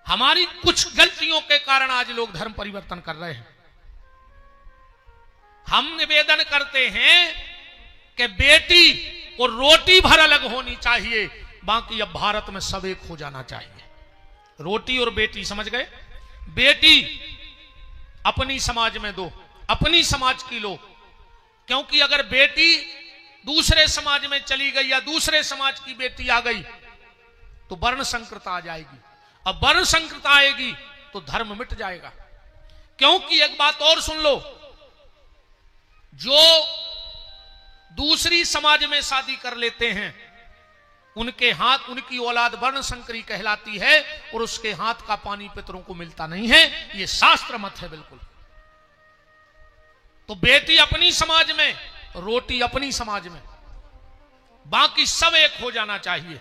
हमारी कुछ गलतियों के कारण आज लोग धर्म परिवर्तन कर रहे हैं। हम निवेदन करते हैं कि बेटी को रोटी भर अलग होनी चाहिए, बाकी अब भारत में सब एक हो जाना चाहिए। रोटी और बेटी, समझ गए? बेटी अपनी समाज में दो, अपनी समाज की लो, क्योंकि अगर बेटी दूसरे समाज में चली गई या दूसरे समाज की बेटी आ गई तो वर्ण संकृत आ जाएगी। अब वर्ण संकृत आएगी तो धर्म मिट जाएगा। क्योंकि एक बात और सुन लो, जो दूसरी समाज में शादी कर लेते हैं उनके हाथ, उनकी औलाद वर्ण संकरी कहलाती है और उसके हाथ का पानी पितरों को मिलता नहीं है। यह शास्त्र मत है बिल्कुल। तो बेटी अपनी समाज में, रोटी अपनी समाज में, बाकी सब एक हो जाना चाहिए।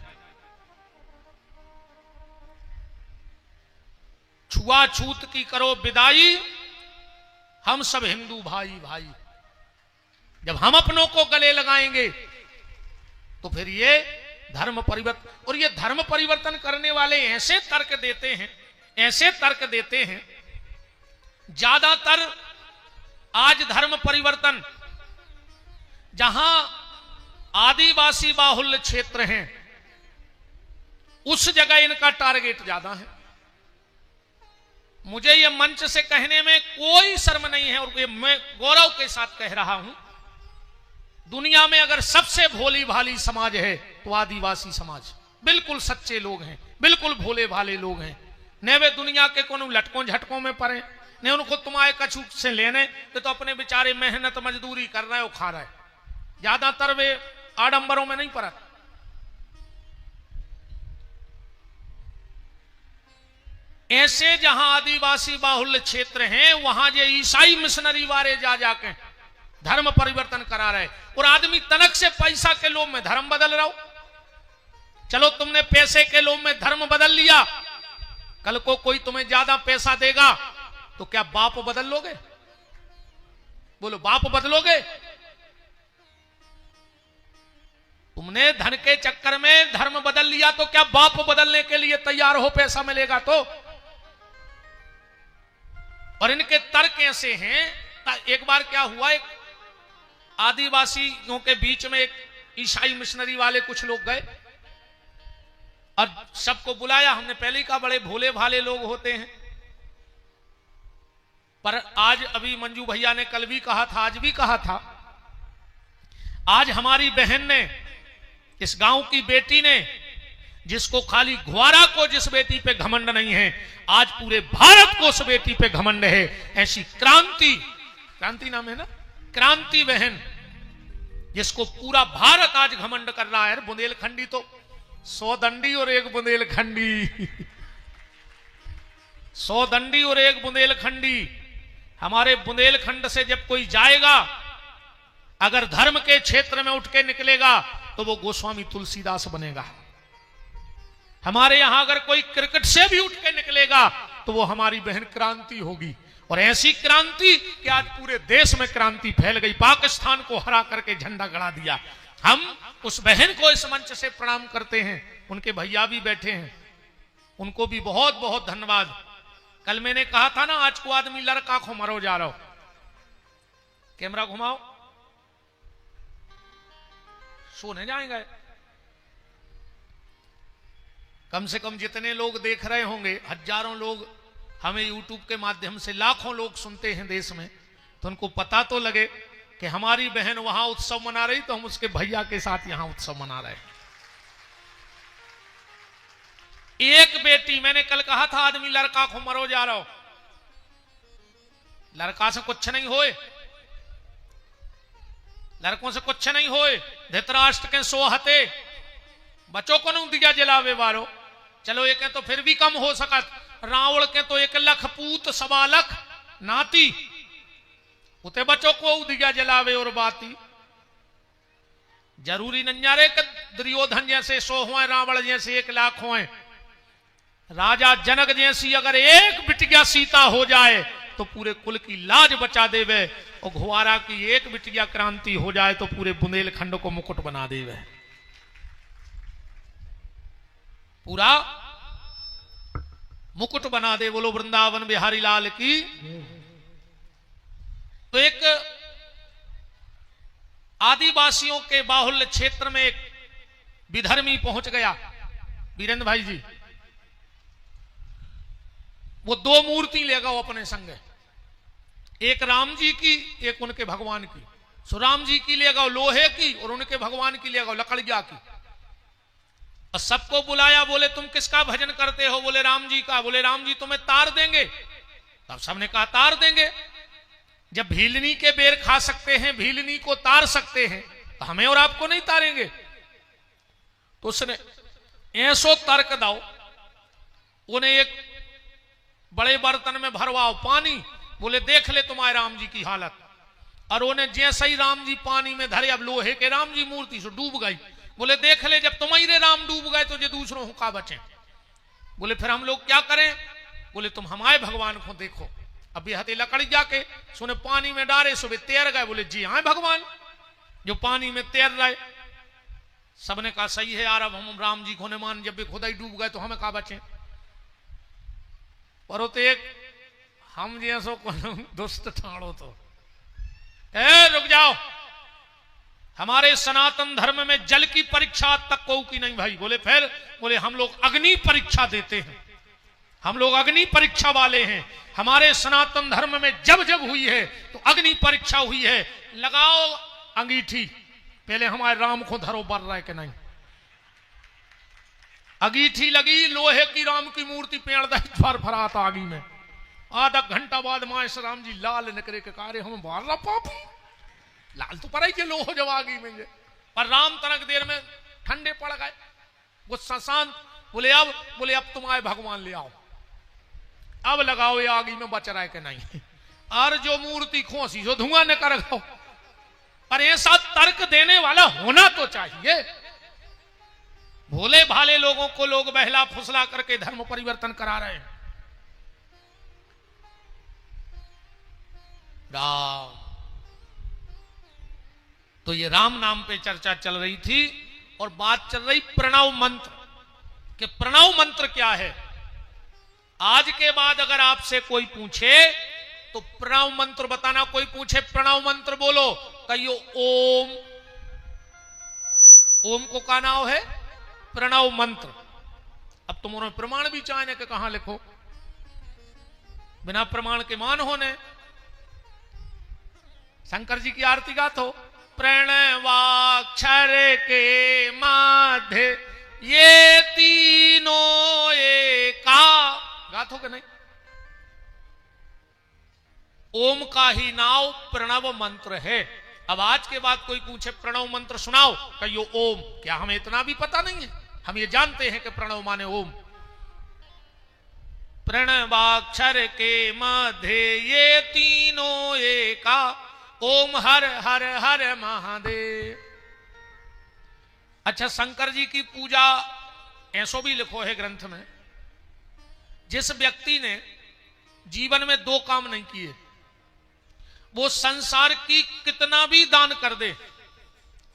छुआछूत की करो विदाई, हम सब हिंदू भाई भाई। जब हम अपनों को गले लगाएंगे तो फिर ये धर्म परिवर्तन, और ये धर्म परिवर्तन करने वाले ऐसे तर्क देते हैं, ऐसे तर्क देते हैं। ज्यादातर आज धर्म परिवर्तन जहां आदिवासी बाहुल्य क्षेत्र हैं उस जगह इनका टारगेट ज्यादा है। मुझे यह मंच से कहने में कोई शर्म नहीं है और मैं गौरव के साथ कह रहा हूं, दुनिया में अगर सबसे भोली भाली समाज है तो आदिवासी समाज। बिल्कुल सच्चे लोग हैं, बिल्कुल भोले भाले लोग हैं। न वे दुनिया के कोनो लटकों झटकों में पड़े, ने उनको तुम्हारे कछू से लेने, तो अपने बेचारे मेहनत मजदूरी कर रहे हो, खा रहे। ज्यादातर वे आडंबरों में नहीं पड़ा। ऐसे जहां आदिवासी बाहुल्य क्षेत्र हैं वहां ये ईसाई मिशनरी वाले जा जाके धर्म परिवर्तन करा रहे, और आदमी तनक से पैसा के लोभ में धर्म बदल रहा हो। चलो तुमने पैसे के लोभ में धर्म बदल लिया, कल को कोई तुम्हें ज्यादा पैसा देगा तो क्या बाप बदल लोगे? बोलो, बाप बदलोगे? तुमने धन के चक्कर में धर्म बदल लिया तो क्या बाप बदलने के लिए तैयार हो? पैसा मिलेगा तो। और इनके तर्क ऐसे हैं। एक बार क्या हुआ, एक आदिवासियों के बीच में एक ईसाई मिशनरी वाले कुछ लोग गए और सबको बुलाया। हमने पहले ही कहा बड़े भोले भाले लोग होते हैं, पर आज अभी मंजू भैया ने कल भी कहा था, आज भी कहा था, आज हमारी बहन ने, इस गांव की बेटी ने, जिसको खाली ग्वारा को जिस बेटी पे घमंड नहीं है, आज पूरे भारत को उस बेटी पे घमंड है। ऐसी क्रांति, क्रांति नाम है ना, क्रांति बहन, जिसको पूरा भारत आज घमंड कर रहा है। बुंदेलखंडी तो 100 दंडी और एक बुंदेलखंडी, 100 दंडी और एक बुंदेलखंडी। हमारे बुंदेलखंड से जब कोई जाएगा, अगर धर्म के क्षेत्र में उठ के निकलेगा तो वो गोस्वामी तुलसीदास बनेगा। हमारे यहां अगर कोई क्रिकेट से भी उठ के निकलेगा तो वो हमारी बहन क्रांति होगी। और ऐसी क्रांति कि आज पूरे देश में क्रांति फैल गई, पाकिस्तान को हरा करके झंडा गड़ा दिया। हम उस बहन को इस मंच से प्रणाम करते हैं। उनके भैया भी बैठे हैं, उनको भी बहुत बहुत धन्यवाद। कल मैंने कहा था ना, आज को आदमी लड़का खो मरो जा रहा हो। कैमरा घुमाओ, सोने जाएंगे। कम से कम जितने लोग देख रहे होंगे, हजारों लोग हमें यूट्यूब के माध्यम से, लाखों लोग सुनते हैं देश में, तो उनको पता तो लगे कि हमारी बहन वहां उत्सव मना रही तो हम उसके भैया के साथ यहां उत्सव मना रहे। एक बेटी, मैंने कल कहा था आदमी लड़का को मरो जा रहा हो, लड़का से कुछ नहीं होए, लड़कों से कुछ नहीं होए। धृतराष्ट्र के 100 हते, बच्चों को नहीं दिया जलावे वारो। चलो एक तो फिर भी कम हो सकत, रावण के तो 1 लाख पूत 1.25 लाख नाती, उते बच्चों को दिया जलावे और बाती। जरूरी नहीं रे कि दुर्योधन जैसे 100 हो, रावण जैसे 1 लाख हो। राजा जनक जैसी अगर एक बिटिया सीता हो जाए तो पूरे कुल की लाज बचा देवे, और घुआरा की एक बिटिया क्रांति हो जाए तो पूरे बुंदेलखंड को मुकुट बना देवे। पूरा मुकुट बना दे। बोलो वृंदावन बिहारी लाल की। तो एक आदिवासियों के बाहुल्य क्षेत्र में एक विधर्मी पहुंच गया, वीरेंद्र भाई जी। वो दो मूर्ति ले गए अपने संग, एक राम जी की, एक उनके भगवान की। सो राम जी की ले गए लोहे की और उनके भगवान की ले गए लकड़िया की। और सबको बुलाया, बोले तुम किसका भजन करते हो? बोले राम जी का। बोले राम जी तुम्हें तार देंगे? तब सबने कहा तार देंगे। जब भीलनी के बेर खा सकते हैं, भीलनी को तार सकते हैं, तो हमें और आपको नहीं तारेंगे? तो उसने ऐसो तर्क दाओ, उन्हें एक बड़े बर्तन में भरवाओ पानी। बोले देख ले तुम्हारे राम जी की हालत। और उन्हें जैसे ही राम जी पानी में धरे, अब लोहे के राम जी मूर्ति से डूब गई। बोले देख ले जब तुम्हारे राम डूब गए तो ये दूसरों का बचे। बोले फिर हम लोग क्या करें? बोले तुम हमारे भगवान को देखो। अभी हथे लकड़ी जाके सुने पानी में डारे, सुबह तैर गए। बोले जी हाँ भगवान जो पानी में तैर रहे। सबने कहा सही है यार, अब हम राम जी को न मान, जब भी खुदा ही डूब गए तो हमें कहा बचे। पर तो एक हम जैसो दुष्ट ठाणो तो रुक जाओ, हमारे सनातन धर्म में जल की परीक्षा तक को की नहीं भाई। बोले फिर? बोले हम लोग अग्नि परीक्षा देते हैं, हम लोग अग्नि परीक्षा वाले हैं। हमारे सनातन धर्म में जब जब हुई है तो अग्नि परीक्षा हुई है। लगाओ अंगीठी, पहले हमारे राम को धरो बर रहे कि नहीं। अंगीठी लगी, लोहे की राम की मूर्ति पेड़ दर फराता आगी में। आधा घंटा बाद माए राम जी लाल निकले के कार्य हम बार रहा पापी लाल तो पर के लोह जब आगी में। पर राम तनक देर में ठंडे पड़ गए, गुस्सा शांत। बोले अब तुम आए भगवान ले आओ, अब लगाओ ये आगी में बच रहा है कि नहीं। और जो मूर्ति खोसी जो धुआं न कर गो। पर ऐसा तर्क देने वाला होना तो चाहिए। भोले भाले लोगों को लोग बहला फुसला करके धर्म परिवर्तन करा रहे हैं। राम, तो ये राम नाम पे चर्चा चल रही थी और बात चल रही प्रणव मंत्र कि प्रणव मंत्र क्या है। आज के बाद अगर आपसे कोई पूछे तो प्रणव मंत्र बताना। कोई पूछे प्रणव मंत्र बोलो, कहियो ओम। ओम को का नाम है? प्रणव मंत्र। अब तुम उन्होंने प्रमाण भी चाहे कि कहां लिखो, बिना प्रमाण के मान होने। शंकर जी की आरती गात हो, प्रणवाक्षर के माध्य ये तीनों एका, गात हो कि नहीं? ओम का ही नाम प्रणव मंत्र है। अब आज के बाद कोई पूछे प्रणव मंत्र सुनाओ, कहियो ओम। क्या हमें इतना भी पता नहीं है? हम ये जानते हैं कि प्रणव माने ओम। प्रणवाक्षर के मध्य ये तीनों एका, ओम हर हर हर महादेव। अच्छा, शंकर जी की पूजा ऐसो भी लिखो है ग्रंथ में, जिस व्यक्ति ने जीवन में दो काम नहीं किए, वो संसार की कितना भी दान कर दे,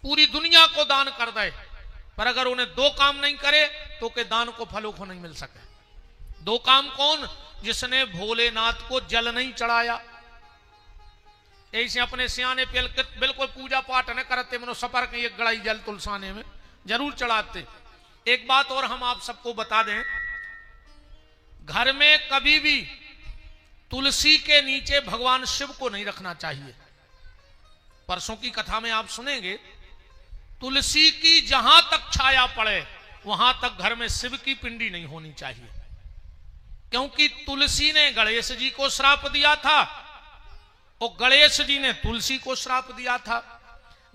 पूरी दुनिया को दान कर दे, पर अगर उन्हें दो काम नहीं करे तो के दान को फलों को नहीं मिल सके। दो काम कौन? जिसने भोलेनाथ को जल नहीं चढ़ाया। ऐसे अपने सियाने बिल्कुल पूजा पाठ न करते, मनो सपर के एक गड़ाई जल तुलसाने में जरूर चढ़ाते। एक बात और हम आप सबको बता दें, घर में कभी भी तुलसी के नीचे भगवान शिव को नहीं रखना चाहिए। परसों की कथा में आप सुनेंगे, तुलसी की जहां तक छाया पड़े वहां तक घर में शिव की पिंडी नहीं होनी चाहिए, क्योंकि तुलसी ने गणेश जी को श्राप दिया था और गणेश जी ने तुलसी को श्राप दिया था।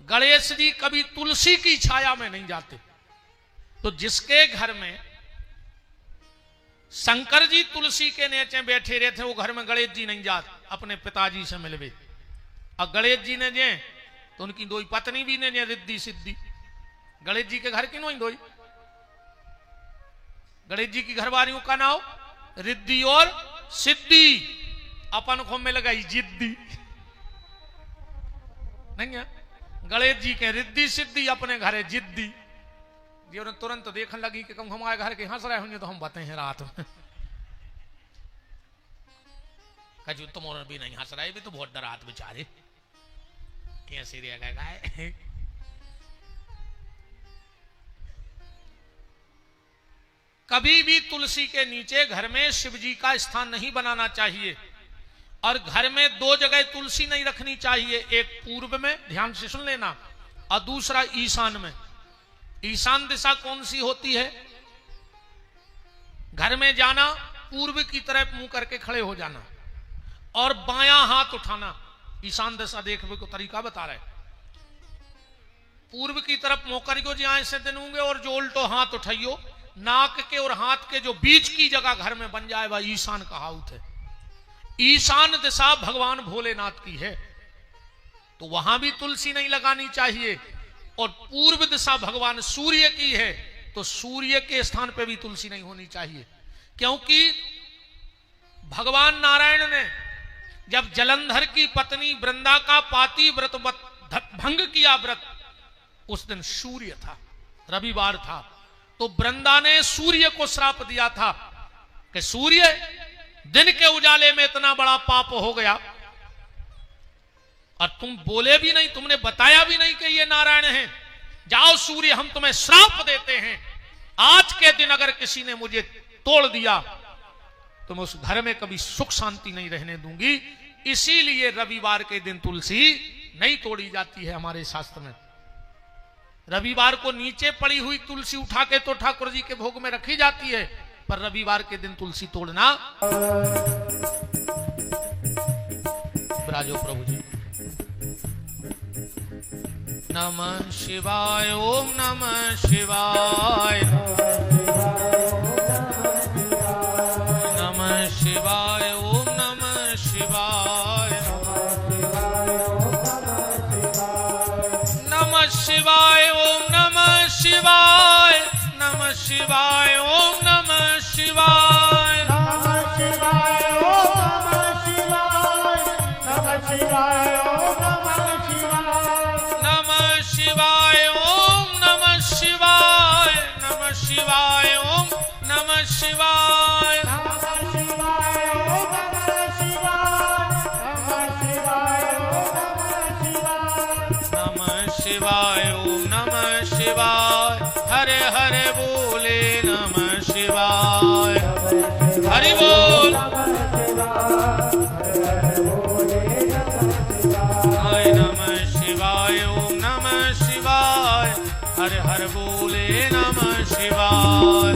गणेश जी कभी तुलसी की छाया में नहीं जाते। तो जिसके घर में शंकर जी तुलसी के नीचे बैठे रहते, वो घर में गणेश जी नहीं जाते, अपने पिताजी से मिलवे। और गणेश जी ने जे तो उनकी दो पत्नी भी ने जे रिद्धि सिद्धि। गणेश जी के घर की नहीं दोई, गणेश जी की घरवालियों का नाम रिद्धि और सिद्धि। अपन को मिल गई जिद्दी, नहीं है? गणेश जी के रिद्धि सिद्धि, अपने घर है जिद्दी। जी तुरंत देखने लगी कि कम हमारे घर के हंस रहे होंगे तो हम बताए हैं रात में। कजू तुम और भी नहीं हंस रहे, भी तो बहुत डरात बेचारे कैसे रहेगा है। कभी भी तुलसी के नीचे घर में शिव जी का स्थान नहीं बनाना चाहिए, और घर में दो जगह तुलसी नहीं रखनी चाहिए, एक पूर्व में, ध्यान से सुन लेना, और दूसरा ईशान में। ईशान दिशा कौन सी होती है? घर में जाना, पूर्व की तरफ मुंह करके खड़े हो जाना और बायां हाथ उठाना। ईशान दिशा देखने को तरीका बता रहे, पूर्व की तरफ मुंह करियो जहां से दिन होंगे, और जो उल्टो हाथ उठाइयो, नाक के और हाथ के जो बीच की जगह घर में बन जाए वह ईशान कहावत है। ईशान दिशा भगवान भोलेनाथ की है, तो वहां भी तुलसी नहीं लगानी चाहिए। और पूर्व दिशा भगवान सूर्य की है, तो सूर्य के स्थान पे भी तुलसी नहीं होनी चाहिए, क्योंकि भगवान नारायण ने जब जलंधर की पत्नी वृंदा का पाती व्रत भंग किया, व्रत उस दिन सूर्य था, रविवार था, तो वृंदा ने सूर्य को श्राप दिया था कि सूर्य, दिन के उजाले में इतना बड़ा पाप हो गया और तुम बोले भी नहीं, तुमने बताया भी नहीं कि ये नारायण हैं। जाओ सूर्य, हम तुम्हें श्राप देते हैं, आज के दिन अगर किसी ने मुझे तोड़ दिया तो मैं उस घर में कभी सुख शांति नहीं रहने दूंगी। इसीलिए रविवार के दिन तुलसी नहीं तोड़ी जाती है हमारे शास्त्र में। रविवार को नीचे पड़ी हुई तुलसी उठा के तो ठाकुर जी के भोग में रखी जाती है, पर रविवार के दिन तुलसी तोड़ना। ब्राजो प्रभु जी। नमः शिवाय, ओम नमः शिवाय, नमः शिवाय, ओम नमः शिवाय, नमः शिवाय, ओम नमः शिवाय, नमः शिवाय, ओम नमः शिवाय, नमः शिवाय, ओम नमः शिवाय, नमः शिवाय, ओम नमः शिवाय, नमः शिवाय, ओम नमः शिवाय, नमः शिवाय, ओम नमः शिवाय, नमः शिवाय, ओम नमः शिवाय, नमः शिवाय, ओम नमः शिवाय, नमः शिवाय, ओम नमः शिवाय, हरे हरे बोले नमः शिवाय, हरि बोल, हाय नमः शिवाय, ओम नमः शिवाय, हरे हरे बोले नमः शिवाय,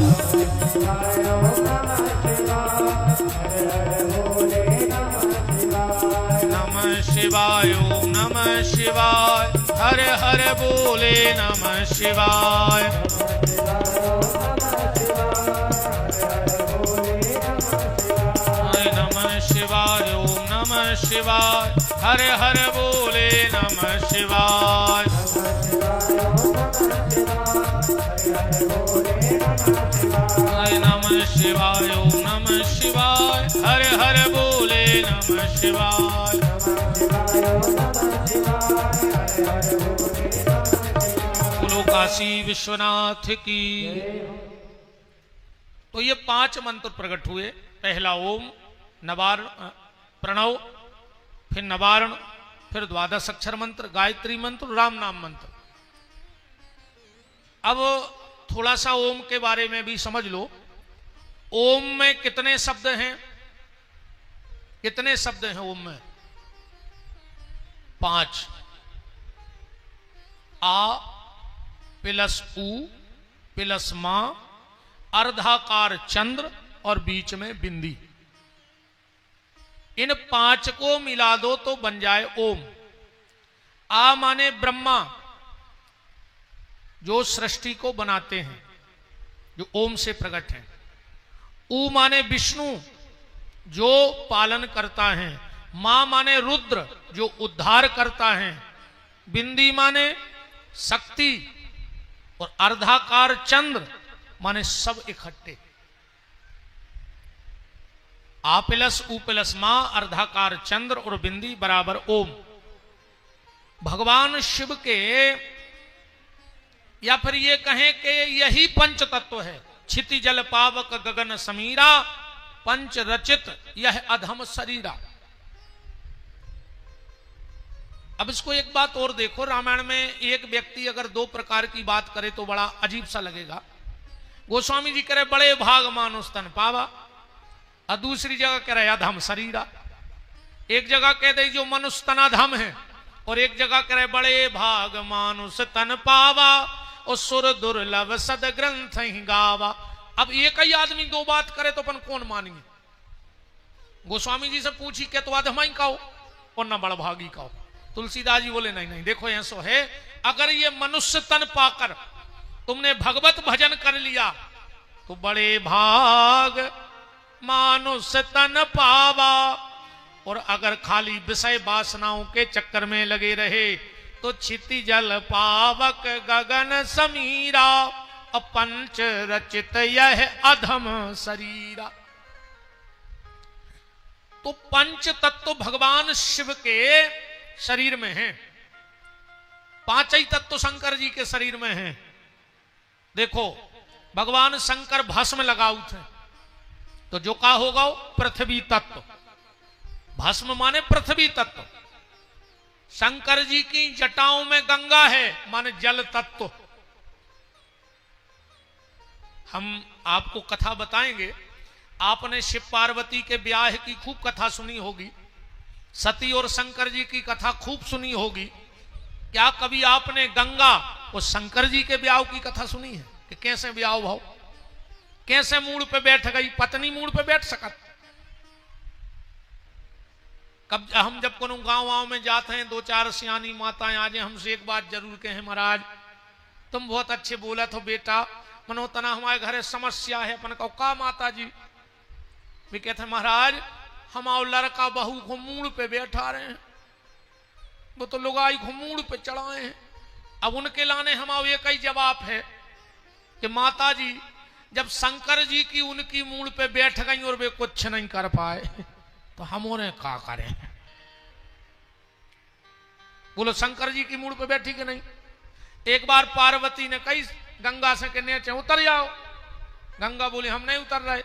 नमः शिवाय, ओम नमः शिवाय, हरे हरे बोले नमः शिवाय, हाय नमः शिवाय, ओम नमः शिवाय, हरे हरे बोले नमः शिवाय, हाय नमः शिवाय, ओम नमः शिवाय, हरे हरे बोले नमः शिवाय, बोलो काशी विश्वनाथ की। तो ये 5 मंत्र प्रकट हुए, पहला ओम, नवारण, प्रणव, फिर नवारण, फिर 12 अक्षर मंत्र, गायत्री मंत्र, राम नाम मंत्र। अब थोड़ा सा ओम के बारे में भी समझ लो। ओम में कितने शब्द हैं? कितने शब्द हैं ओम में? 5। आ प्लस उ प्लस मां, अर्धाकार चंद्र और बीच में बिंदी। इन 5 को मिला दो तो बन जाए ओम। आ माने ब्रह्मा, जो सृष्टि को बनाते हैं, जो ओम से प्रकट हैं। उ माने विष्णु, जो पालन करता है। मां माने रुद्र, जो उद्धार करता है। बिंदी माने शक्ति, और अर्धाकार चंद्र माने सब इकट्ठे। आ प्लस उ प्लस मां, अर्धाकार चंद्र और बिंदी बराबर ओम। भगवान शिव के, या फिर ये कहें कि यही पंच तत्व है। क्षिति जल पावक गगन समीरा, पंच रचित यह अधम शरीरा। अब इसको एक बात और देखो, रामायण में एक व्यक्ति अगर दो प्रकार की बात करे तो बड़ा अजीब सा लगेगा। गोस्वामी जी कह रहे बड़े भाग मानुष तन पावा, और दूसरी जगह कह रहे अधम शरीरा। एक जगह कह दे जो मनुष्य तनाधम है, और एक जगह कह रहे बड़े भाग मानुष तन पावा, और सुर दुर्लभ सद ग्रंथ ही गावा। अब एक ही आदमी दो बात करे तो अपन कौन मानेंगे? गोस्वामी जी से पूछी क्या तो अधम ही कहो और न बड़भागी कहो। तुलसीदास जी बोले नहीं नहीं, देखो ऐसा है, अगर ये मनुष्य तन पाकर तुमने भगवत भजन कर लिया तो बड़े भाग मानुष तन पावा, और अगर खाली विषय वासनाओं के चक्कर में लगे रहे तो क्षिति जल पावक गगन समीरा, अपंच रचित यह अधम शरीरा। तो पंच तत्व भगवान शिव के शरीर में हैं, पांच ही तत्व शंकर जी के शरीर में हैं। देखो भगवान शंकर भस्म लगाऊ थे, तो जो का होगा पृथ्वी तत्व, भस्म माने पृथ्वी तत्व। शंकर जी की जटाओं में गंगा है माने जल तत्व। हम आपको कथा बताएंगे, आपने शिव पार्वती के ब्याह की खूब कथा सुनी होगी, सती और शंकर जी की कथा खूब सुनी होगी। क्या कभी आपने गंगा और शंकर जी के ब्याह की कथा सुनी है कि कैसे ब्याह भाव, कैसे मूड पे बैठ गई पत्नी, मूड पे बैठ सकत? कब हम जब कोनो गांव में जाते हैं, दो चार सियानी माताएं आज हमसे एक बात जरूर कहें, महाराज तुम बहुत अच्छे बोला तो बेटा, मनोतना हमारे घर समस्या है। अपन कहो का माता जी? वे कहते महाराज हमारा लड़का बहू घुमूड़ पे बैठा रहे हैं, वो तो लुगाई घुमूड़ पे चढ़ाए हैं। अब उनके लाने हमारा एक ही जवाब है कि माता जी जब शंकर जी की उनकी मूड पे बैठ गई और वे कुछ नहीं कर पाए तो हम उन्हें क्या करें? बोलो शंकर जी की मूड पे बैठी कि नहीं? एक बार पार्वती ने कही गंगा से के नीचे उतर जाओ, गंगा बोली हम नहीं उतर रहे।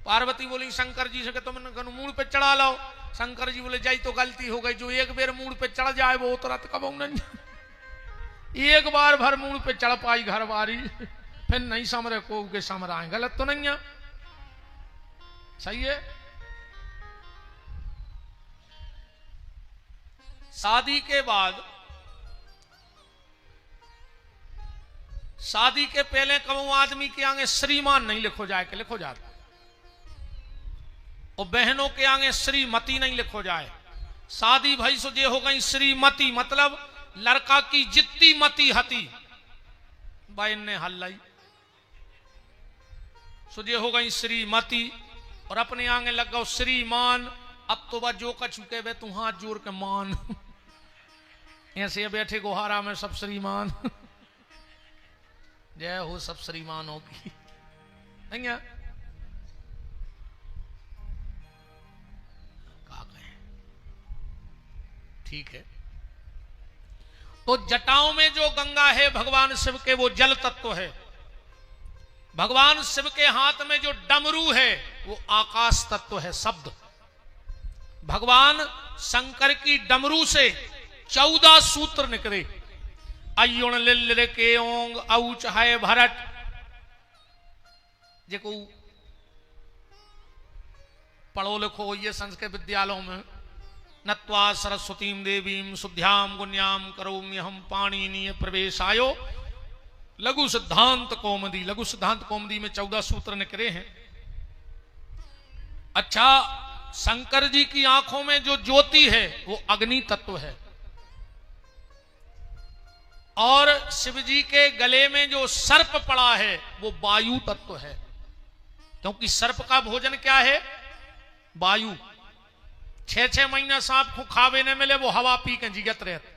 पार्वती बोली शंकर जी से कि तुम मूड पे चढ़ा लो। शंकर जी बोले जाई तो गलती हो गई, जो एक बार मूड पे चढ़ जाए वो उतरत कब नहीं। एक बार भर मूड पे चढ़ पाई घर वारी, फिर नहीं समरे को के समराए, गलत तो नहीं है? सही है। शादी के बाद, शादी के पहले कबू आदमी के आगे श्रीमान नहीं लिखो जाए कि लिखो जाता, और बहनों के आगे श्रीमती नहीं लिखो जाए। शादी भाई सो जे हो गई श्रीमती, मतलब लड़का की जितनी मती हती बहन ने हल्लाई, सो जे हो गई श्रीमती, और अपने आगे लग गो श्रीमान। अब तो बस जो का चुके वे तू हाथ जोड़ के मान, ऐसे बैठे गोहारा में सब श्रीमान जय हो सब श्रीमानों की, नहीं है? ठीक है। तो जटाओं में जो गंगा है भगवान शिव के वो जल तत्व है। भगवान शिव के हाथ में जो डमरू है वो आकाश तत्व है, शब्द। भगवान शंकर की डमरू से 14 सूत्र निकले। अयुण लिल के ओंग औच है भरत, जेको पढ़ो लिखो ये संस्कृत विद्यालयों में, नत्वा सरस्वतीम देवीम शुद्ध्याम गुण्याम करोम्यहम पाणिनीय प्रवेशायो, लघु सिद्धांत कौमुदी। लघु सिद्धांत कौमुदी में 14 सूत्र निकले हैं। अच्छा, शंकर जी की आंखों में जो ज्योति है वो अग्नि तत्व है, और शिव जी के गले में जो सर्प पड़ा है वो वायु तत्व है, क्योंकि सर्प का भोजन क्या है? वायु। 6-6 महीना सांप को खावे न मिले वो हवा पी के जिगत रहते।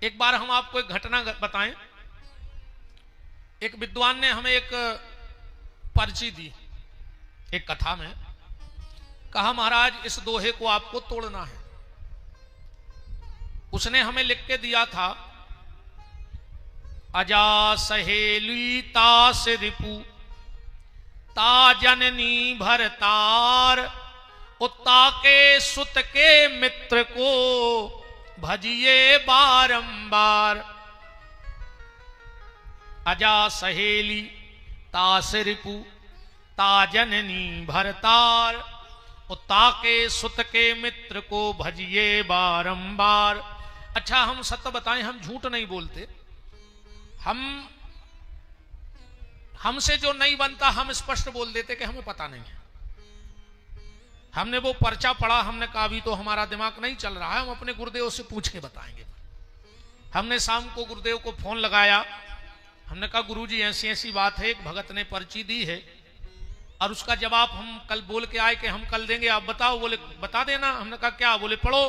एक बार हम आपको एक घटना बताएं। एक विद्वान ने हमें एक पर्ची दी एक कथा में, कहा महाराज इस दोहे को आपको तोड़ना है। उसने हमें लिख के दिया था, अजा सहेली तास रिपु ता जननी भरतार, उत्ता के सुत के मित्र को भजिए बारंबार। अजा सहेली तास रिपु ता जननी भरतार। उत्ता के सुत के मित्र को भजिए बारंबार। अच्छा, हम सत्य बताएं, हम झूठ नहीं बोलते। हमसे जो नहीं बनता हम स्पष्ट बोल देते कि हमें पता नहीं है। हमने वो पर्चा पढ़ा, हमने कहा अभी तो हमारा दिमाग नहीं चल रहा है, हम अपने गुरुदेव से पूछ के बताएंगे। हमने शाम को गुरुदेव को फोन लगाया, हमने कहा गुरुजी ऐसी ऐसी बात है, एक भगत ने पर्ची दी है और उसका जवाब हम कल बोल के आए कि हम कल देंगे, आप बताओ। बोले बता देना। हमने कहा क्या? बोले पढ़ो,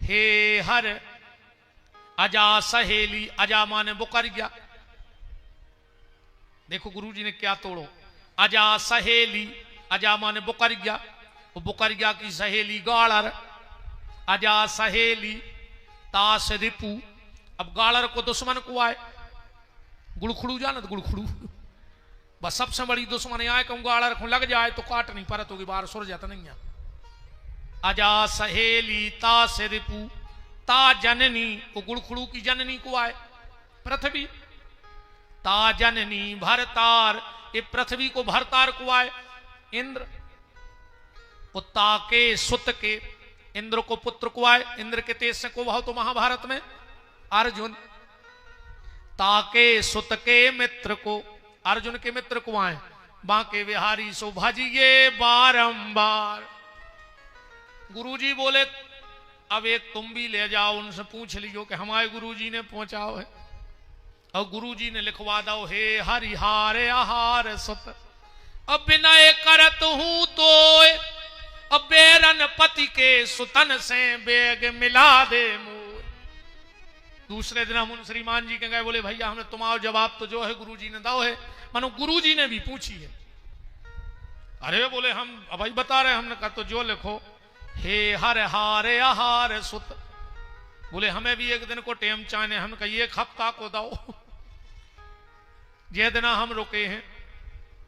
हे हर अजा सहेली। अजा माने बुकरिया। देखो गुरुजी ने क्या तोड़ो। अजा सहेली, अजा माने बुकरिया, वो बुकरिया की सहेली गाड़र। अजा सहेली तास रिपु। अब गाड़र को दुश्मन को आए, गुड़खड़ू जानत, गुड़खड़ू बस सबसे बड़ी दुश्मन आए कहूँ गाड़र को लग जाए तो काट नहीं परत होगी, बाहर सुर जाता नहीं है। अजा सहेली तास रिपु ता जननी, वो गुड़खड़ू की जननी को आए पृथ्वी। ता जननी भरतार, ये पृथ्वी को भरतार को आए इंद्र। उत्ता के सुत के, इंद्र को पुत्र को आए। इंद्र के तेज से को भाव तो महाभारत में अर्जुन। ताके सुत के मित्र को, अर्जुन के मित्र को आए। बांके बिहारी सो भजिए बारंबार। गुरुजी बोले अब एक तुम भी ले जाओ, उनसे पूछ लियो कि हमारे गुरुजी ने पहुंचाओ है। और गुरुजी ने लिखवा दो, हे हरिहार आहार सुत। अब विनय करत हूं तो अब बेरन पति के सुतन से बेग मिला दे मोर। दूसरे दिन हम उन श्रीमान जी के गए, बोले भैया हमने तुम्हारा जवाब तो जो है गुरुजी ने दाओ है, मानो गुरुजी ने भी पूछी है। अरे बोले हम भाई बता रहे, हमने कहा तो जो लिखो, हे हर हारे आहार सुत। बोले हमें भी एक दिन को टेम चाहने, हम कहिए एक हफ्ता को दाओ। ये दिन हम रुके हैं।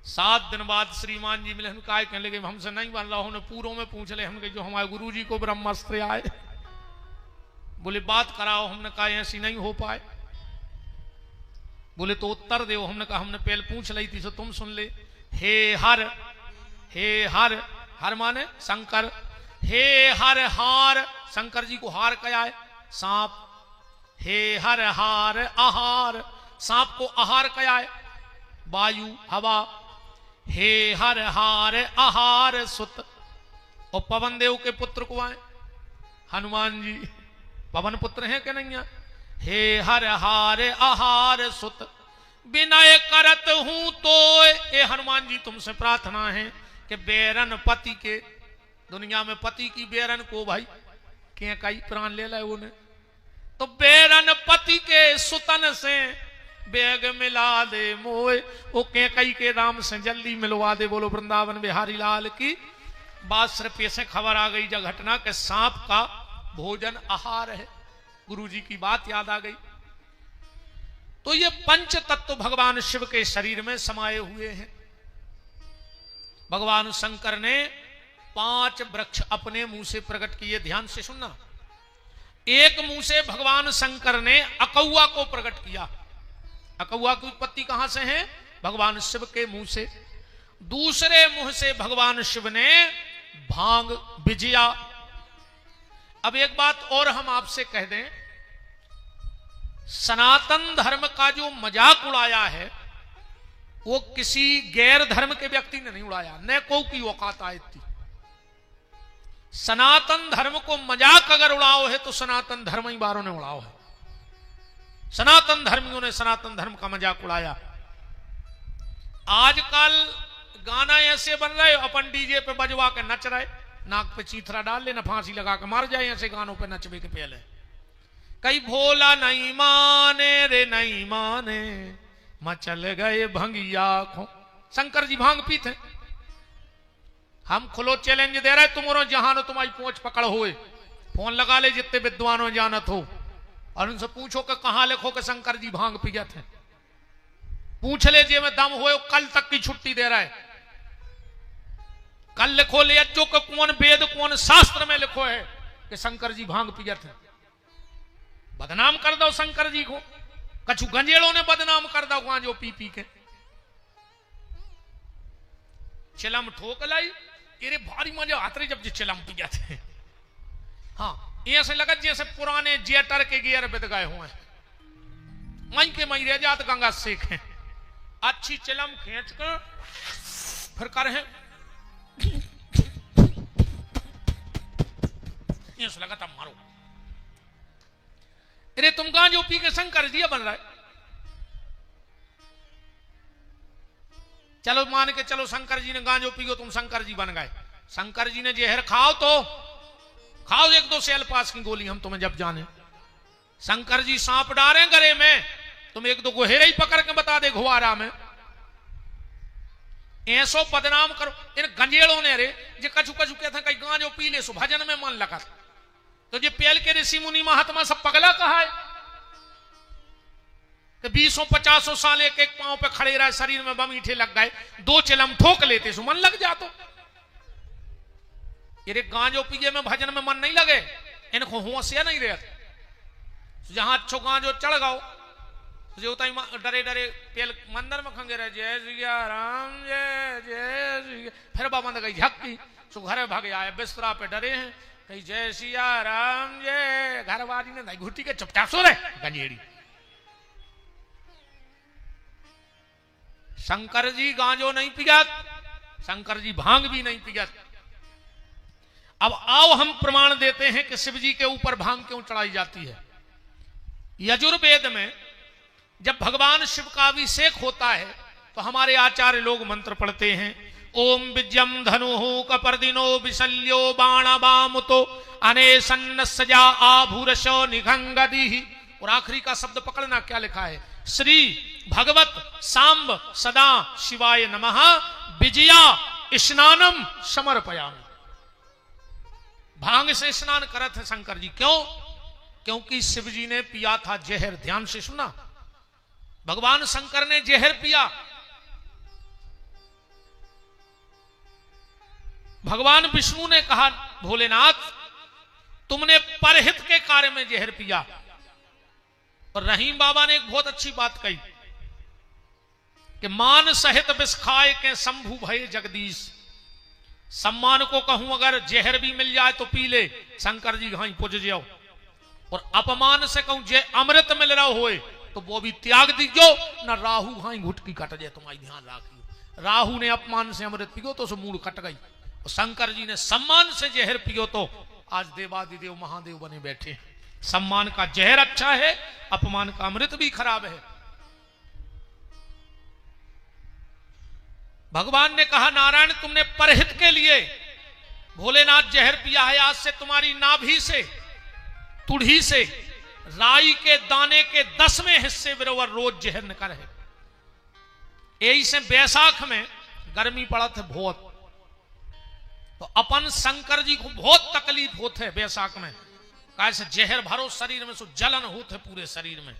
7 दिन बाद श्रीमान जी मिले, हम काय कहने लगे हमसे नहीं बन रहा, उन्हें पूर्व में पूछ ले। हम कहे जो हमारे गुरुजी को ब्रह्मास्त्र आए। बोले बात कराओ। हमने कहा ऐसी नहीं हो पाए। बोले तो उत्तर दो। हमने कहा हमने पहले पूछ ली थी, सो तुम सुन ले। हे हर, हे हर, हर माने शंकर। हे हर हार, शंकर जी को हार क्या है? सांप। हे हर हार आहार, सांप को आहार क्या है? वायु, हवा। हे हर हार आहार सुत। और पवन देव के पुत्र को आए हनुमान जी, पवन पुत्र हैं कि नहीं है? हे हर हार आहार सुत विनय करत हूं तो। ए हनुमान जी तुमसे प्रार्थना है कि बेरन पति के, दुनिया में पति की बेरन को भाई के कई प्राण ले लाए उन्हें, तो बेरन पति के सुतन से बेग मिला दे मोए। वो के कई के राम से जल्दी मिलवा दे। बोलो वृंदावन बिहारी लाल की। बात सिर्फ ऐसे खबर आ गई जब घटना के सांप का भोजन आहार है, गुरुजी की बात याद आ गई। तो ये पंच तत्व भगवान शिव के शरीर में समाये हुए हैं। भगवान शंकर ने 5 वृक्ष अपने मुंह से प्रकट किए। ध्यान से सुनना। एक मुंह से भगवान शंकर ने अकौआ को प्रकट किया। अकौआ की उत्पत्ति कहां से है? भगवान शिव के मुंह से। दूसरे मुंह से भगवान शिव ने भांग बिजिया। अब एक बात और हम आपसे कह दें, सनातन धर्म का जो मजाक उड़ाया है वो किसी गैर धर्म के व्यक्ति ने नहीं उड़ाया, न को की औकात आई थी। सनातन धर्म को मजाक अगर उड़ाओ है तो सनातन धर्म ही बारों ने उड़ाओ है। सनातन धर्मियों ने सनातन धर्म का मजाक उड़ाया। आजकल गाना ऐसे बन रहे, अपन डीजे पे बजवा के नच रहे, नाक पे चीथरा डाल लेना, फांसी लगा के मार जाए ऐसे गानों पे नचबे के पहले। कई भोला नहीं माने रे नहीं माने, मचल गए भंगिया खो। शंकर जी भांग पीते। हम खुलो चैलेंज दे रहे, तुमरो जहां तुम्हारी पहुंच पकड़ होए, फोन लगा ले जितने विद्वानों जानत हो और उनसे पूछो कि कहां लिखो कि शंकर जी भांग पियत है। पूछ ले जे में दम होए, कल तक की छुट्टी दे रहा है। कल लिखो ले अचो कि कौन वेद कौन शास्त्र में लिखो है कि शंकर जी भांग पिया थे। बदनाम कर दो शंकर जी को, कछु गंजेड़ों ने बदनाम कर दो गांजो पी पी के। चिलम ठोक लाई, अरे भारी मजा आते जब चिलम पिया थे। हाँ, ऐसे लगा जैसे पुराने जेटर के गियर बिद गए हुए हैं, मई के मई रह जात गंगा सेख है। अच्छी चिलम खींच कर फिर कर है, ऐसे लगा तब मारो। अरे तुम गांजो पी के शंकर जी बन रहा है। चलो मान के चलो शंकर जी ने गांजो पी को तुम शंकर जी बन गए। शंकर जी ने जहर खाओ तो खाओ 1-2 सेल पास की गोली, हम तुम्हें जब जाने। शंकर जी सांप डारे गले में, तुम 1-2 गोहेरे ही पकड़ के बता दे घुआरा में। ऐसो बदनाम करो इन गंजेड़ों ने। रे जे कछु कछु कहते हैं कहीं गांजो पी ले सो भजन में मन लगा, तो ये पहल के ऋषि मुनि महात्मा सब पगला कहा है कि 20-50 साल एक एक पांव पे खड़े रहे, शरीर में बम ईठे लग गए, 2 चिलम ठोक लेते सो मन लग जातो। ये गांजो पिए में भजन में मन नहीं लगे, इनको होशिया नहीं रहे। जहां अच्छो गांजो चढ़ गओ जो डरे डरे पेल मंदिर में खंगे रहे, जय सिया राम जय जय सिया। फिर बाबा ने कही झक्की सो घर भागे आए, बिस्तरा पे डरे हैं, कही जय सिया राम जय। घरवाली ने घुटी के चुपचाप सो रहे गंजेड़ी। शंकर जी गांजो नहीं पिया, शंकर जी भांग भी नहीं पिया। अब आओ हम प्रमाण देते हैं कि शिव जी के ऊपर भांग क्यों चढ़ाई जाती है। यजुर्वेद में जब भगवान शिव का अभिषेक होता है तो हमारे आचार्य लोग मंत्र पढ़ते हैं, ओम विजयम धनु कपर्दिनो विशल्यो बाणबामुतो अनेसन्न सजा आभूरशो निघंगदी। और आखिरी का शब्द पकड़ना, क्या लिखा है, श्री भगवत सांब सदा शिवाय नमः विजया स्नानम समर्पयामि। भांग से स्नान करत है शंकर जी, क्यों? क्योंकि शिव जी ने पिया था जहर। ध्यान से सुना, भगवान शंकर ने जहर पिया। भगवान विष्णु ने कहा, भोलेनाथ तुमने परहित के कार्य में जहर पिया। और रहीम बाबा ने एक बहुत अच्छी बात कही कि मान सहित विष खाए के शंभु भय जगदीश। सम्मान को कहूं अगर जहर भी मिल जाए तो पी ले, शंकर जी कहीं पुज जाओ। और अपमान से कहूं जे अमृत मिल रहा होए तो वो भी त्याग दीजो, न राहु हाई घुटकी कट जाए। तुम्हारी ध्यान रखियो, राहु ने अपमान से अमृत पियो तो मूड कट गई, और शंकर जी ने सम्मान से जहर पियो तो आज देवादिदेव महादेव बने बैठे। सम्मान का जहर अच्छा है, अपमान का अमृत भी खराब है। भगवान ने कहा, नारायण तुमने परहित के लिए भोलेनाथ जहर पिया है। आज से तुम्हारी नाभि से, तुढ़ी से राई के दाने के 10वें हिस्से बराबर रोज जहर निकल है। यही से बैसाख में गर्मी पड़ा था बहुत, तो अपन शंकर जी को बहुत तकलीफ होते है बैसाख में, कैसे जहर भरो शरीर में, सो जलन होते पूरे शरीर में।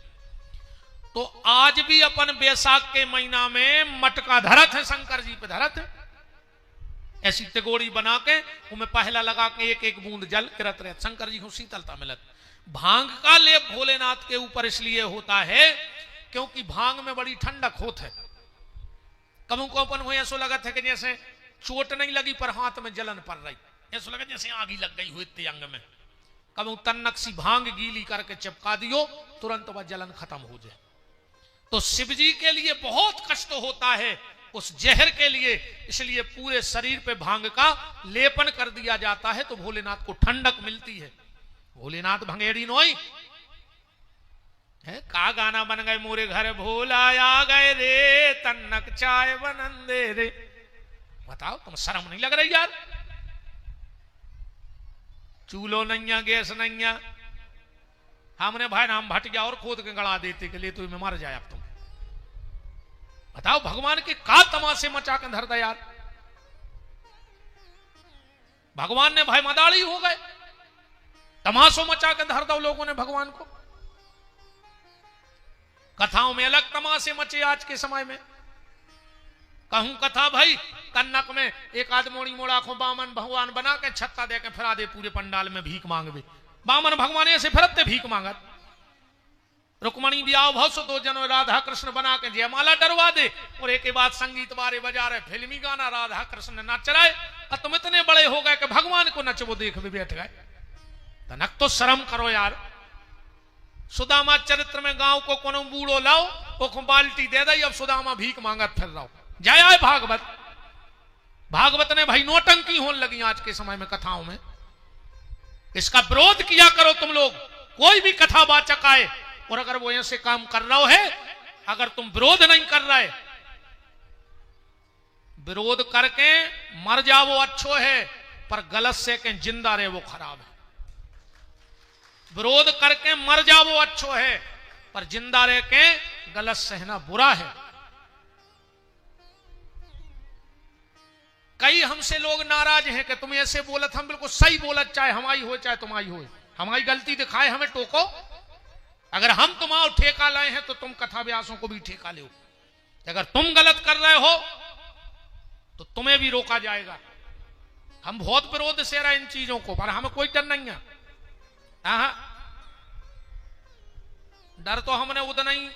तो आज भी अपन बैसाख के महीना में मटका धरत है, शंकर जी पे धरत है, ऐसी तिगोड़ी बना के उनमें पहला लगा के एक एक बूंद जल गिरत रहे, शंकर जी को शीतलता मिलत। भांग का लेप भोलेनाथ के ऊपर इसलिए होता है क्योंकि भांग में बड़ी ठंडक होत है। कबू को अपन हो ऐसा लगा था कि जैसे चोट नहीं लगी पर हाथ में जलन पड़ रही, ऐसा लगा जैसे आग ही लग गई हुई अंग में। कबू तन्नक सी भांग गीली करके चिपका दियो, तुरंत वह जलन खत्म हो जाए। तो शिव जी के लिए बहुत कष्ट होता है उस जहर के लिए, इसलिए पूरे शरीर पे भांग का लेपन कर दिया जाता है, तो भोलेनाथ को ठंडक मिलती है। भोलेनाथ भंगेड़ी नोई है, का गाना बन गए, मोरे घर भोला आ गए रे, तन्नक चाय बनंदे रे। बताओ तुम शर्म नहीं लग रही यार? चूल्हो नहीं, गैस नहीं, हमने भाई नाम भटिया और खोद के गड़ा देते के लिए तो मैं मर जाए अब तुम। बताओ भगवान के का तमाशे मचा के धर दे यार। भगवान ने भाई मदाड़ी हो गए, तमाशों मचा के धर दो लोगों ने भगवान को। कथाओं में अलग तमाशे मचे आज के समय में। कहूं कथा भाई कन्नक में एक आदमोड़ी मोड़ा को बामन भगवान बना के छत्ता दे के फिरा दे पूरे पंडाल में भीख मांगवे। बामन भगवान ऐसे फिरते भीख मांगत। रुक्मणी ब्याह भव सो 2 जनों राधा कृष्ण बना के जयमाला डरवा दे और एक के बाद संगीत बारे बजा रहे फिल्मी गाना राधा कृष्ण नच रहे और तुम इतने बड़े हो गए कि भगवान को नचबो देख भी बैठ गए। तनक तो शर्म करो यार। सुदामा चरित्र में गांव को कोनो बूढ़ो लाओ वो बाल्टी दे दई, अब सुदामा भीख मांगत फिर रहो। जय आए भागवत। भागवत ने भाई नोटंकी होने लगी आज के समय में कथाओं में। इसका विरोध किया करो तुम लोग। कोई भी कथा वाचक आए और अगर वो ऐसे काम कर रहा है, अगर तुम विरोध नहीं कर रहे, विरोध करके मर जाओ अच्छो है, पर गलत से के जिंदा रहे वो खराब है। विरोध करके मर जाओ अच्छो है, पर जिंदा रह के गलत सहना बुरा है। कई हमसे लोग नाराज हैं कि तुम ऐसे बोलत, हम बिल्कुल सही बोलत, चाहे हमारी हो चाहे तुम्हारी हो, हमारी गलती दिखाए हमें टोको। अगर हम तुम्हारा ठेका लाए हैं तो तुम कथा व्यासों को भी ठेका लो। अगर तुम गलत कर रहे हो तो तुम्हें भी रोका जाएगा। हम बहुत विरोध से रहे इन चीजों को, पर हमें कोई डर नहीं है। डर तो हमने उतना ही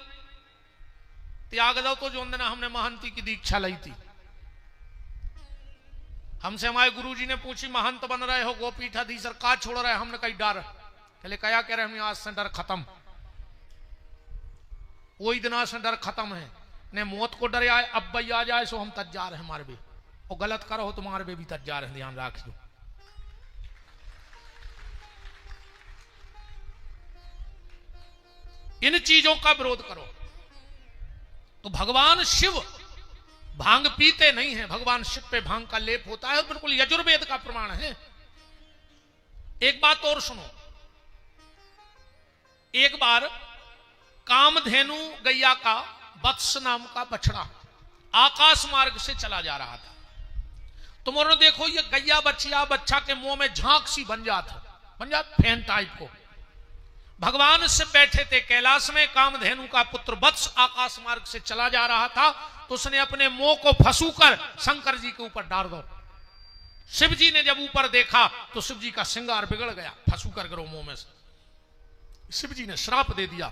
त्याग दो तो जो दिन हमने महंती की दीक्षा ली थी। हमसे हमारे गुरुजी ने पूछी महंत बन रहे हो गोपीठाधीशर का छोड़ रहे, हमने कही डर। पहले कया कह रहे हम आज से डर खत्म, वही दिन से डर खत्म है। ने मौत को डरे आए, अब भाई आ जाए सो हम तज जा रहे हमारे भी, और गलत करो तुम्हारे भी तज जा रहे, ध्यान रखियो। इन चीजों का विरोध करो। तो भगवान शिव भांग पीते नहीं है, भगवान शिव पे भांग का लेप होता है, बिल्कुल यजुर्वेद का प्रमाण है। एक बात और सुनो। एक बार कामधेनु गैया का वत्स नाम का बछड़ा आकाश मार्ग से चला जा रहा था। तुम देखो ये गैया बच्चा के मुंह में झांक सी बन जात फैन टाइप को। भगवान से बैठे थे कैलाश में, कामधेनु का पुत्र वत्स आकाश मार्ग से चला जा रहा था, तो उसने अपने मुंह को फंसूकर शंकर जी के ऊपर डाल दो। शिव जी ने जब ऊपर देखा तो शिव जी का श्रृंगार बिगड़ गया, फंसूकर गिरो मुंह में से। शिव जी ने श्राप दे दिया।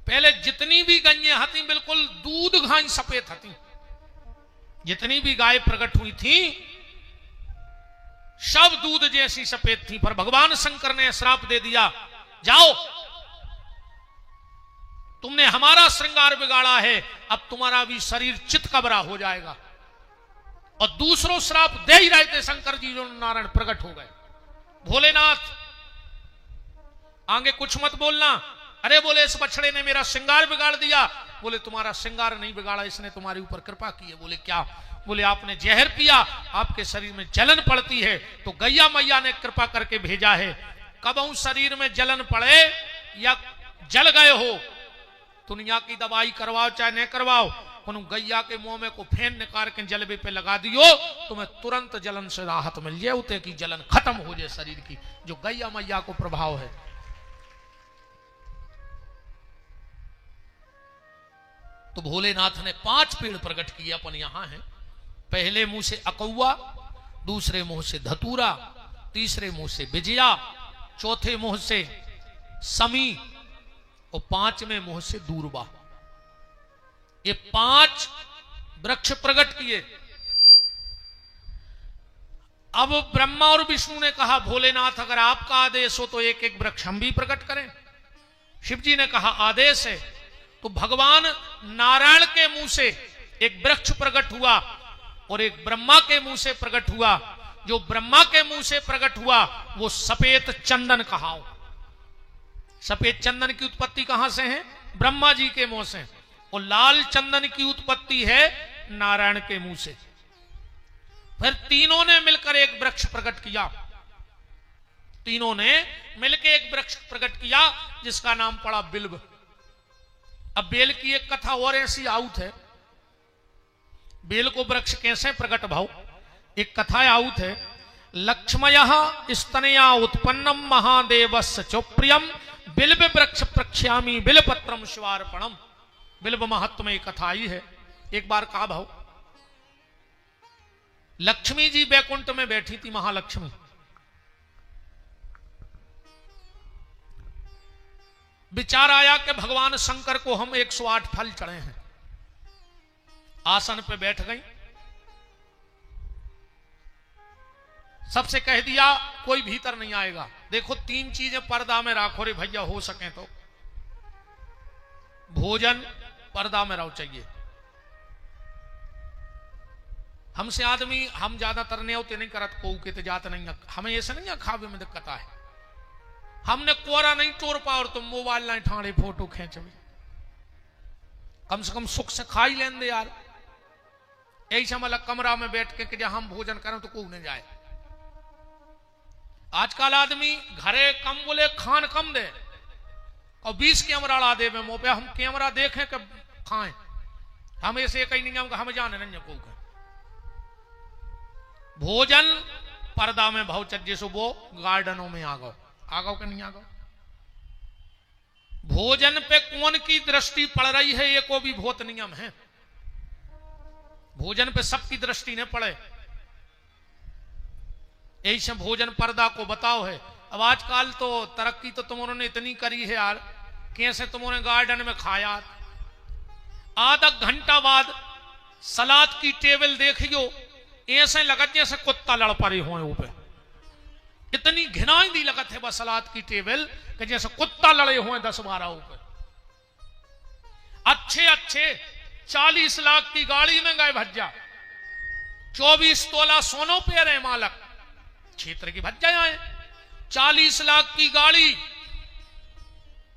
पहले जितनी भी गैया हती बिल्कुल दूध घाई सफेद हती, जितनी भी गाय प्रकट हुई थी सब दूध जैसी सफेद थी, पर भगवान शंकर ने श्राप दे दिया, जाओ तुमने हमारा श्रृंगार बिगाड़ा है, अब तुम्हारा भी शरीर चितकबरा हो जाएगा। और दूसरों श्राप दे ही रहे थे शंकर जी, जो नारायण प्रकट हो गए। भोलेनाथ आगे कुछ मत बोलना। अरे बोले इस बछड़े ने मेरा श्रृंगार बिगाड़ दिया। बोले तुम्हारा श्रृंगार नहीं बिगाड़ा, इसने तुम्हारे ऊपर कृपा की है। बोले क्या? बोले आपने जहर पिया, आपके शरीर में जलन पड़ती है, तो गैया मैया ने कृपा करके भेजा है। कबहू शरीर में जलन पड़े या जल गए हो, दुनिया की दवाई करवाओ चाहे नहीं करवाओ, उन गैया के मुंह में को फेन निकाल के जलबे पे लगा दियो, तुम्हें तुरंत जलन से राहत मिल जाए, उते की जलन खत्म हो जाए शरीर की, जो गैया मैया को प्रभाव है। तो भोलेनाथ ने 5 पेड़ प्रकट किए अपन यहां है। पहले मुंह से अकौआ, दूसरे मुंह से धतूरा, तीसरे मुंह से विजया, चौथे मुंह से समी और 5वें मुंह से दूरबा। ये 5 वृक्ष प्रकट किए। अब ब्रह्मा और विष्णु ने कहा भोलेनाथ अगर आपका आदेश हो तो एक एक वृक्ष हम भी प्रकट करें। शिव जी ने कहा आदेश है। तो भगवान नारायण के मुंह से एक वृक्ष प्रकट हुआ और एक ब्रह्मा के मुंह से प्रकट हुआ। जो ब्रह्मा के मुंह से प्रकट हुआ वो सफेद चंदन कहाओ। सफेद चंदन की उत्पत्ति कहां से है? ब्रह्मा जी के मुंह से। और लाल चंदन की उत्पत्ति है नारायण के मुंह से। फिर तीनों ने मिलकर एक वृक्ष प्रकट किया। तीनों ने मिलकर एक वृक्ष प्रकट किया जिसका नाम पड़ा बिल्व। अब बेल की एक कथा और ऐसी आउत है। बेल को वृक्ष कैसे प्रकट भाव? एक कथा आउत है। लक्ष्मयः स्तनया उत्पन्नम महादेवस्य चोप्रियम बिल्व वृक्ष प्रक्ष्यामि बिल्वपत्रम शिवार्पणम। बिल्व महत्व में एक कथा आई है। एक बार कहा भाव लक्ष्मी जी बैकुंठ में बैठी थी, महालक्ष्मी। विचार आया कि भगवान शंकर को हम 108 फल चढ़े हैं। आसन पे बैठ गई, सबसे कह दिया कोई भीतर नहीं आएगा। देखो 3 चीजें पर्दा में राखो रे भैया, हो सके तो। भोजन पर्दा में रहो चाहिए। हमसे आदमी हम ज्यादातर नहीं होते नहीं करत को के जात नहीं, हमें ऐसा नहीं खावे में दिक्कत है। हमने कोरा नहीं तोड़ पा और तुम मोबाइल नहीं ठाणे फोटो खींच, कम से कम सुख से खा ही लें दे यार। ऐसा मतलब कमरा में बैठ के कि जब हम भोजन करें तो कोई नहीं जाए। आजकल आदमी घरे कम बोले खान कम दे और 20 कैमरा ला दे मुंह पे, हम कैमरा देखें कि खाएं। हम ऐसे कहीं नहीं, हम जाने नहीं को भोजन पर्दा में भाव चज्जे सो वो गार्डनों में आ गो कि नहीं आ गो। भोजन पे कौन की दृष्टि पड़ रही है ये को भी बहुत नियम है। भोजन पे सबकी दृष्टि न पड़े, यही से भोजन पर्दा को बताओ है। अब आजकल तो तरक्की तो तुमने इतनी करी है यार, कैसे तुमने गार्डन में खाया, आधा घंटा बाद सलाद की टेबल देखियो ऐसे लगत जैसे कुत्ता लड़ पड़े हो ऊपर। इतनी घिनाई दी लगत है बस सलाद की टेबल कि जैसे कुत्ता लड़े हुए 10-12 ऊपर। अच्छे अच्छे 40 लाख की गाड़ी में गए भज्जा, 24 तोला सोनो पे रहे मालक क्षेत्र की भज्जा आए। 40 लाख की गाड़ी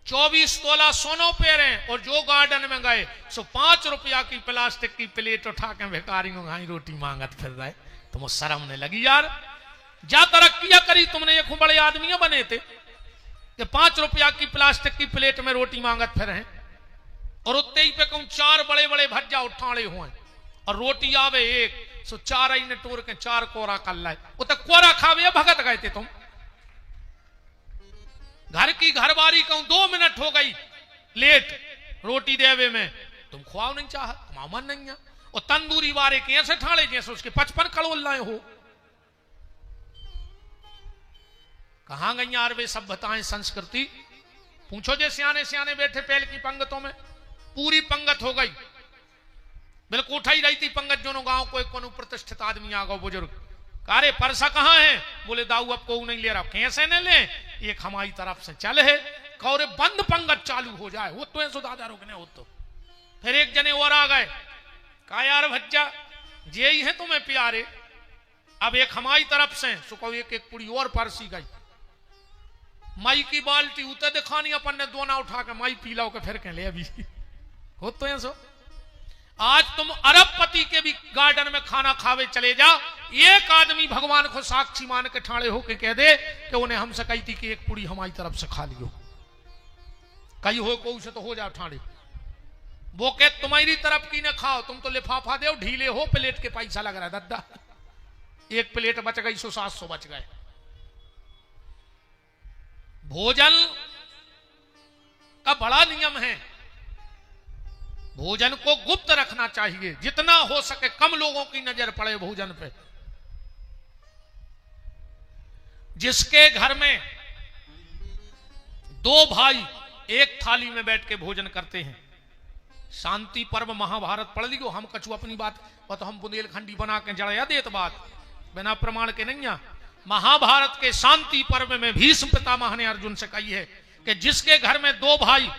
24 तोला सोनो पे रहे, और जो गार्डन में गए सो 5 रुपया की प्लास्टिक की प्लेट उठा के भिखारी को घाई रोटी मांगत फिर रहे। तुम शर्म नहीं लगी यार? जा तरक्कियां करी तुमने, ये खूब बड़े आदमी बने थे कि 5 रुपया की प्लास्टिक की प्लेट में रोटी मांगत फिर हैं, और उत्ते ही पे कहूं 4 बड़े बड़े भज्जा उठाड़े हुए और रोटी आवे एक सो 4 ही ने टोर के 4 कोरा कर लाए। वो तो कोरा खावे भगत गए थे तुम। घर की घरबारी कहूं 2 मिनट हो गई लेट रोटी देवे में, तुम खुआओ नहीं चाह, तुम्हारा मन नहीं है। और तंदूरी वारे के ऐसे ठाड़े जैसे उसके 55 कड़ोल लाए हो। कहां गई यार वे सभ्यताएं संस्कृति? पूछो जे सियाने सियाने बैठे पहल की पंगतों में, पूरी पंगत हो गई, बिल्कुल उठाई रही थी पंगत। जो गांव को एक प्रतिष्ठित आदमी आ गो बुजुर्ग, कारे परसा कहां है? बोले दाऊ अब को नहीं ले रहा। कैसे नहीं ले? एक हमारी तरफ से चल है, कौरे बंद पंगत चालू हो जाए वो तो ऐसो दादा रुकने हो। तो फिर एक जने और आ गए, कहा यार भज्जा जे ही है तुम्हें प्यारे, अब एक हमारी तरफ से सुको एक एक पुड़ी और परसी गई। माई की बाल्टी उते दिखानी, अपन ने दोना उठा के माई पी लाओ के फिर कह ले अभी हो तो ऐसो। आज तुम अरबपति के भी गार्डन में खाना खावे चले जा, एक आदमी भगवान को साक्षी मान के ठाड़े होके कह दे कि उन्हें हमसे कही थी कि एक पुड़ी हमारी तरफ से खा लियो, कही हो को उसे तो हो जाओ ठाड़े। वो कह तुम्हारी तरफ की न खाओ, तुम तो लिफाफा दे ढीले हो, प्लेट के पैसा लग रहा है दद्दा, एक प्लेट बच गई सो 700 बच गए। भोजन का बड़ा नियम है, भोजन को गुप्त रखना चाहिए, जितना हो सके कम लोगों की नजर पड़े भोजन पे। जिसके घर में 2 भाई एक थाली में बैठ के भोजन करते हैं, शांति पर्व महाभारत पढ़ लियो। हम कछु अपनी बात तो हम बुंदेलखंडी बना के जड़या देत बात बिना प्रमाण के नहीं। महाभारत के शांति पर्व में भीष्म पितामह ने अर्जुन से कही है कि जिसके घर में 2 भाई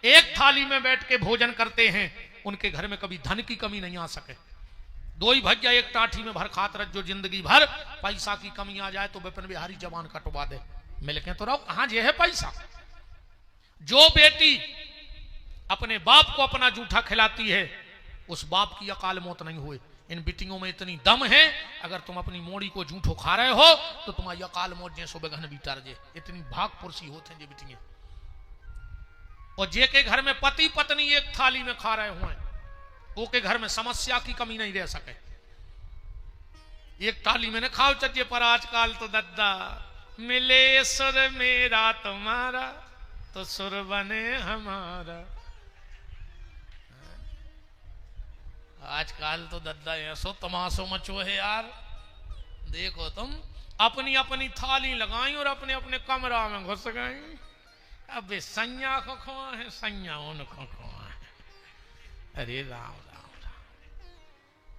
एक थाली में बैठ के भोजन करते हैं, उनके घर में कभी धन की कमी नहीं आ सके। 2 ही भज्जा एक टाठी में भर खात रह, जो जिंदगी भर पैसा की कमी आ जाए तो विपिन बिहारी जवान कटवा दे। मिलके तो रहो, कहां जे है पैसा। जो बेटी अपने बाप को अपना जूठा खिलाती है, उस बाप की अकाल मौत नहीं हुई। इन बिटियों में इतनी दम है, अगर तुम अपनी मोड़ी को जूठो खा रहे हो तो तुम्हारी अकाल मौत जैसो बेगन बीतर जे, इतनी भागपुरसी होते हैं ये बिटियां। और जे के घर में पति पत्नी एक थाली में खा रहे हुए, वो के घर में समस्या की कमी नहीं रह सके। एक थाली में न खाओ चज्जे, पर आजकल तो दद्दा मिले सुर मेरा तुम्हारा तो सुर बने हमारा। आजकल तो दद्दा ऐसो तमाशो मचो है यार। देखो तुम अपनी अपनी थाली लगाई और अपने अपने कमरा में घुस गई। अब सैया खोखवा है, सैया उन खोखवा है। अरे राम राम राम।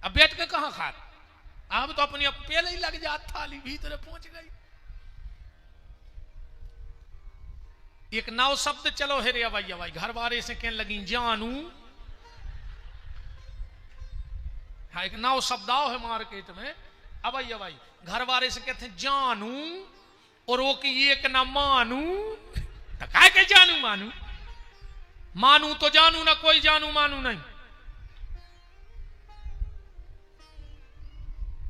अब बैठ के कहाँ खा, अब तो अपनी पहले ही लग जात, थाली भीतर पहुंच गई। एक नाव शब्द चलो है रे भाई भाई, घर बारे से कहने लगी जानू। हाँ, एक नाव शब्दाव है मार्केट में। अब भाई घर वाले से कहते हैं जानू, और वो की एक ना मानू। तो क्या के जानू मानू, मानू तो जानू ना, कोई जानू मानू नहीं।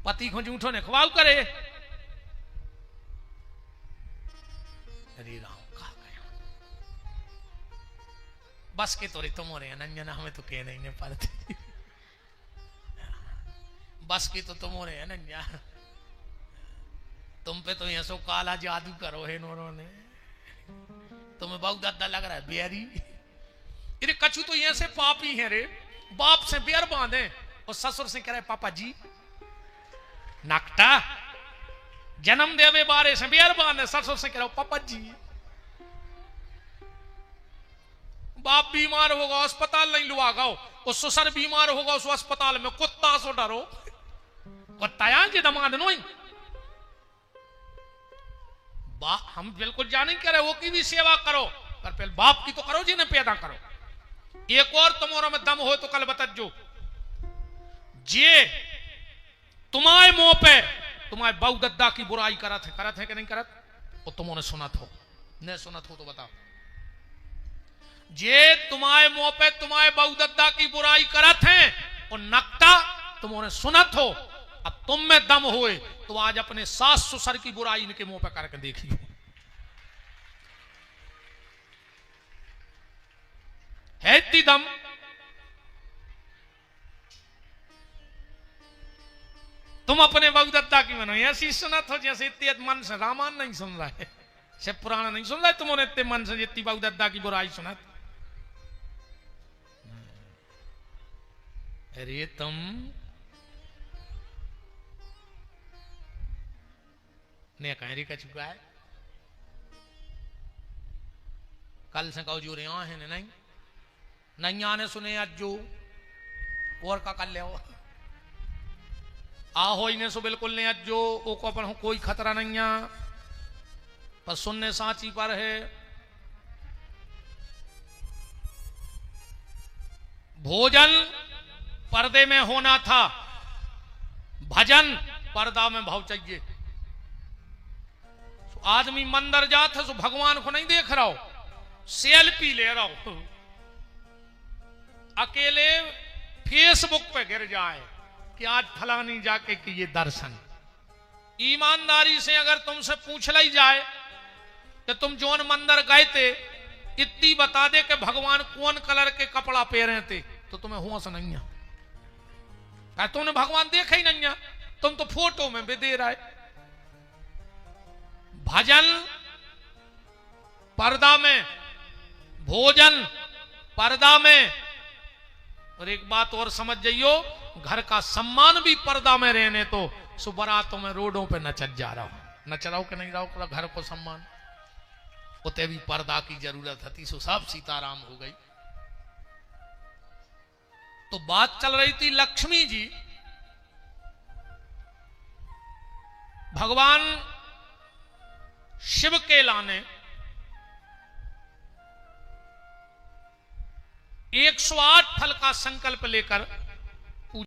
पति को झूठो ने खवाऊ करे। अरे राम कहा गया, बस के तोरे तुम हो रहे नंजना, हमें तो कह नहीं पाते। बस की तो तुम हो रहे हैं नंजा, तुम पे तो यहाँ सो काला जादू करो है नोरों ने, तुम्हें बहुत दद्दा लग रहा है बिहारी। अरे कछु तो यहाँ से पापी है रे, बाप से बेर बांधे और ससुर से कह रहे पापा जी नकटा, जन्म देवे बारे से बेर बांधे, ससुर से कह रहे पापा जी। बाप बीमार होगा अस्पताल नहीं लुआगा, और ससुर बीमार होगा उस अस्पताल में कुत्ता सो डरो, कुत्ता जी दमाद नो। हम बिल्कुल जाने कह रहे वो की भी सेवा करो, पर पहले बाप की तो करो जिन्हें पैदा करो। एक और तुम्हारा में दम हो तो कल बतजो, जे तुम्हारे मुंह पे तुम्हारे बाऊ दद्दा की बुराई करत है कि नहीं करत, और तुमने सुनत हो, नहीं सुनत हो तो बताओ। जे तुम्हारे मुंह पे तुम्हारे बाऊ दद्दा की बुराई करत है और नकटा तुमने सुनत हो, अब तुम में दम होए तो आज अपने सास ससुर की बुराई इनके मुंह पे करके देखिए। है इतनी दम? तुम अपने बाऊ दद्दा की मनो ऐसी सुनत हो जैसे इतने मन से रामायण नहीं सुन रहा है, शिव पुराण नहीं सुन रहा है, तुमने इतने मन से जितनी बाऊ दद्दा की बुराई सुनत। अरे तुम ने कहरी का चुका है, कल से कहो जो रहा है नहीं नहीं आने सुने आज जो और का कर ले आहो इन्हें सो बिल्कुल नहीं आज जो ओ को अपन कोई खतरा नहीं है, पर सुनने सांची पर है। भोजन पर्दे में होना था, भजन पर्दा में भाव चाहिए। आदमी मंदिर जाता है तो भगवान को नहीं देख रहा हो, सेल्फी ले रहा हो, अकेले फेसबुक पे गिर जाए कि आज फलानी जाके कि ये दर्शन। ईमानदारी से अगर तुमसे पूछ ली जाए कि तुम जोन मंदिर गए थे इतनी बता दे कि भगवान कौन कलर के कपड़ा पहने थे, तो तुम्हें होश नहीं है, तुमने भगवान देखा ही नहीं है, तुम तो फोटो में भी दे रहा है। भजन पर्दा में, भोजन पर्दा में, और एक बात और समझ जाइयो, घर का सम्मान भी पर्दा में रहने तो सुबरातों में रोडों पे नचत जा रहा हो, नच रहा हो कि नहीं रहा हो, घर को सम्मान उते भी पर्दा की जरूरत थी, सो सब सीताराम हो गई। तो बात चल रही थी लक्ष्मी जी, भगवान शिव के लाने 108 फल का संकल्प लेकर